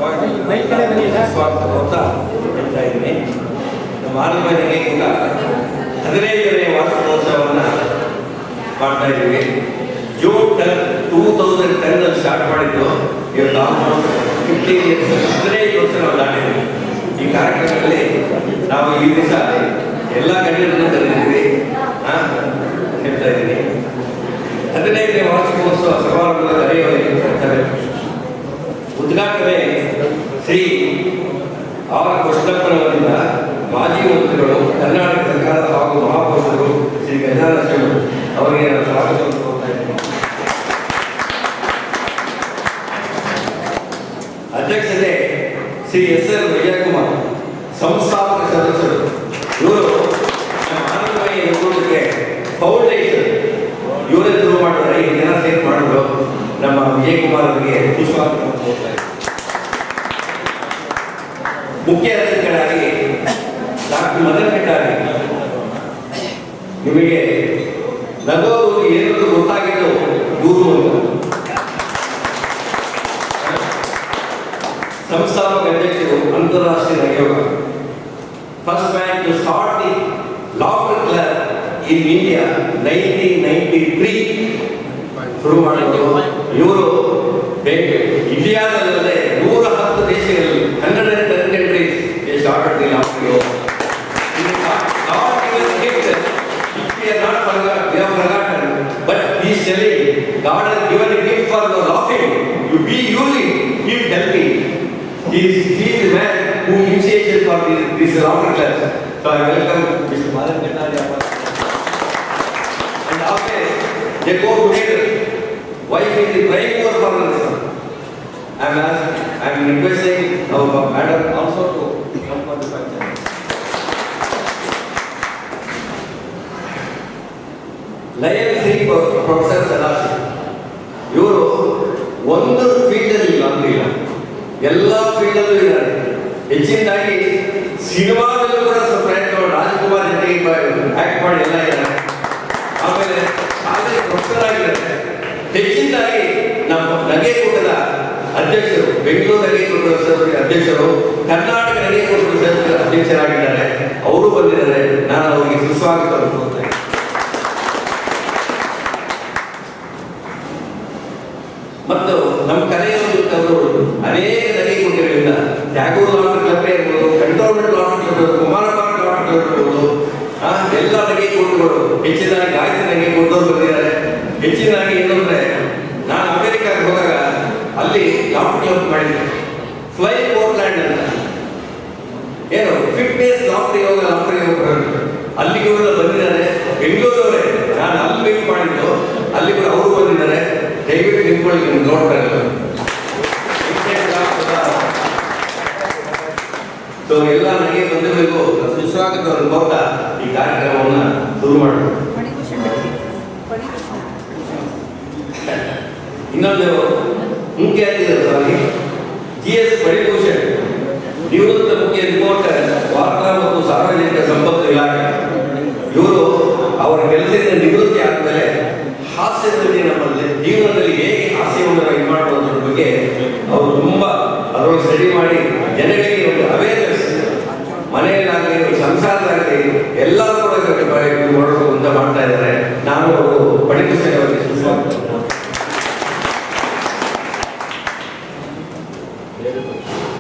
ಸ್ವಾಗತ ಅಂತ ಹೇಳ್ತಾ ಇದ್ದೀನಿ. ನಮ್ಮ ಆಲಮನೆಗೆ ಕೂಡ 15ನೇ ವಾರ್ಷಿಕೋತ್ಸವವನ್ನು ಮಾಡ್ತಾ ಇದ್ದೀವಿ. ಜೂನ್ 2010 ಸ್ಟಾರ್ಟ್ ಮಾಡಿದ್ದು ಇವತ್ತು ಆಲ್ಮೋಸ್ಟ್ 15 ಇಯರ್ಸ್, 15 ವರ್ಷ ನಾವು ದಾಟಿದ್ದೀವಿ. ಈ ಕಾರ್ಯಕ್ರಮದಲ್ಲಿ ನಾವು ಈ ದಿವಸ ಎಲ್ಲ ಗಣ್ಯರನ್ನು ಕರೆದಿದ್ದೀವಿ. ಹೇಳ್ತಾ ಇದ್ದೀನಿ 15ನೇ ವಾರ್ಷಿಕೋತ್ಸವ ಸಮಾರಂಭದ ಕರೆಯುವ ಉದ್ಘಾಟನೆ ಶ್ರೀ ಆರ್ ಕೃಷ್ಣಪ್ಪನವರಿಂದ ಮಾಜಿ ಮಂತ್ರಿಗಳು, ಕರ್ನಾಟಕ ಸರ್ಕಾರದ ಹಾಗೂ ಮಹಾಪೌರರು ಶ್ರೀ ಗಜಾನನ ಸ್ವಾಮಿ ಅವರಿಗೆ ನಾನು ಸ್ವಾಗತವನ್ನು ಕೋರ್ತಾ ಇದ್ದೀನಿ. ಅಧ್ಯಕ್ಷತೆ ಶ್ರೀ ಎಸ್.ಎಲ್. ವಿಜಯಕುಮಾರ್, ಸಂಸ್ಥಾಪಕ ಸದಸ್ಯರು. ಇವರು ನಮ್ಮ ಆನಂದಮಯಿ ನೇತೃತ್ವಕ್ಕೆ ಫೌಂಡೇಶನ್ ಇವರೇ ಶುರು ಮಾಡಿದ್ರೆ 5 ಜನ ಸೇರಿ ಮಾಡಿದ್ರು. ನಮ್ಮ ವಿಜಯಕುಮಾರ್ ಅವರಿಗೆ ಸುಸ್ವಾಗತವನ್ನು ಕೋರ್ತಾ ಇದ್ದೀನಿ. ಮುಖ್ಯ ಅತಿಥಿಗಳಾಗಿ ಡಾಕ್ಟರ್ ಮದನ್ ಕಟ್ಟಾರಿ, ನಿಮಗೆ ನಗೋದು ಏನಂತ ಗೊತ್ತಾಗಿದ್ದು ಗುರು ಅಂತ. ಸಂಸ್ಥಾಪಕ ಅಧ್ಯಕ್ಷರು, ಅಂತಾರಾಷ್ಟ್ರೀಯ ನಗೆಯೋಗ. First man to start the laughter club in India 1993 ಶುರು ಮಾಡಿದ್ರು ಇವರು. ಇಂಡಿಯಾದಲ್ಲದೆ 110 ದೇಶಗಳಲ್ಲಿ 110 countries they started the laughter yoga. God gave us gift which we are not forgotten, but he is telling God has given a gift for your laughing. You be using, keep helping. He is the man who initiated for this laughter class. So I welcome Mr. Madan Kataria. And after they go together. Why is the prime more for this? I am requesting our madam also to come for the function. Lion Sri Professor Sadasi. ಇವರು ಒಂದು ಫೀಲ್ಡಲ್ಲಿ ಇಲ್ಲ, ಎಲ್ಲ ಫೀಲ್ಡಲ್ಲೂ ಇದ್ದಾರೆ. ಹೆಚ್ಚಿನದಾಗಿ ಸಿನಿಮಾದಲ್ಲೂ ಕೂಡ ಸ್ವಲ್ಪ ಪ್ರಯತ್ನ ರಾಜ್ಕುಮಾರ್ ಜೊತೆಗೆ ಆಕ್ಟ್ ಮಾಡಿ ಎಲ್ಲ ಇದ್ದಾರೆ. ಆಮೇಲೆ ಕಾಲೇಜ್ ಪ್ರೊಫೆಸರ್ ಆಗಿದ್ದಾರೆ. ಹೆಚ್ಚಿನದಾಗಿ ನಮ್ಮ ನಗೆಕೂಟದ ಅಧ್ಯಕ್ಷರು, ಬೆಂಗಳೂರು ನಗೆಕೂಟದ ಅಧ್ಯಕ್ಷರು, ಕರ್ನಾಟಕ ನಗೆಕೂಟದ ಅಧ್ಯಕ್ಷರಾಗಿದ್ದಾರೆ. ಅವರು ಬಂದಿದ್ದಾರೆ. ನಾನು ಅವರಿಗೆ ಸುಸ್ವಾಗತ ಕೋರ್ತಾ ಇದ್ದೀನಿ. ಮತ್ತು ನಮ್ಮ ಕಲೆಯವರು ಅನೇಕ ನಗೆಕೂಟಗಳಿಂದ ಟ್ಯಾಗೋರ್ ಲಾಫ್ಟರ್ ಕ್ಲಬ್ ಇರ್ಬೋದು, ಕಂಟೋನ್ಮೆಂಟ್ ಲಾಫ್ಟರ್ ಕ್ಲಬ್ ಇರ್ಬೋದು, ಕುಮಾರಪಾಕ ಲಾಫ್ಟರ್ ಕ್ಲಬ್ ಇರ್ಬೋದು, ಎಲ್ಲ ನಗೆಕೂಟಗಳು. ಹೆಚ್ಚಿನದಾಗಿ ಗಾಯತ್ರಿ ನಗೆಕೂಟದವ್ರು ಬಂದಿದ್ದಾರೆ. ಹೆಚ್ಚಿನದಾಗಿ ಏನಂದ್ರೆ, ನಾನು ಅಮೆರಿಕಾಗೆ ಹೋದಾಗ ಅಲ್ಲಿ ಲಾಫ್ಟರ್ ಕ್ಲಬ್ ಮಾಡಿದ್ದೆ, ಫ್ಲೈ ಪೋರ್ಟ್ಲ್ಯಾಂಡ್ ಅಂತ. ಏನು ಫಿಟ್ನೆಸ್ ಲಾಫ್ಟರ್ ಯೋಗ ಅಲ್ಲಿಗೆ ಕೂಡ ಬಂದಿದ್ದಾರೆ. ಬೆಂಗಳೂರವರೇ, ನಾನು ಅಲ್ಲಿ ಮೀಟ್ ಮಾಡಿದ್ದು, ಅಲ್ಲಿ ಕೂಡ ಅವರು ಬಂದಿದ್ದಾರೆ. ದಯವಿಟ್ಟು ನಿಂತ್ಕೊಳ್ಳಿ, ನಿಮ್ಗೆ ನೋಡ್ತಾರೆ. ಸೊ ಎಲ್ಲ ನನಗೆ ಬಂದಿರಬೇಕು. ಸುಸ್ವಾಗತವನ್ನು ಕೋರ್ತಾ ಈ ಕಾರ್ಯಕ್ರಮವನ್ನು ಶುರು ಮಾಡಬೇಕು. ಇನ್ನೊಂದು ಮುಖ್ಯ ಅತಿಥಿ GS ಪಡಿಭೂಷಣ್, ನಿವೃತ್ತ ಮುಖ್ಯ ರಿಪೋರ್ಟರ್, ವಾರ್ತಾ ಮತ್ತು ಸಾರ್ವಜನಿಕ ಸಂಪತ್ತು ಇಲಾಖೆ. ಇವರು ಅವರ ಕೆಲಸದಿಂದ ನಿವೃತ್ತಿ ಆದಮೇಲೆ ಹಾಸ್ಯದಲ್ಲಿ ನಮ್ಮಲ್ಲಿ ಜೀವನದಲ್ಲಿ ಹೇಗೆ ಹಾಸ್ಯವನ್ನು ಇದು ಮಾಡುವುದರ ಬಗ್ಗೆ ಅವರು ತುಂಬ ಅದರೊಳಗೆ ಸ್ಟಡಿ ಮಾಡಿ ಜನಗಳಿಗೆ ಒಂದು ಅವೇರ್ನೆಸ್, ಮನೆಯಲ್ಲಾಗಲಿ ಸಂಸಾರದಾಗಲಿ ಎಲ್ಲ ಕೂಡ ಮಾಡೋದು ಅಂತ ಮಾಡ್ತಾ ಇದ್ದಾರೆ. ನಾನು ಅವರು ಪಡಿಭೂಷಣ್ ಅವರಿಗೆ ಸುಸ್ವಾಗತ.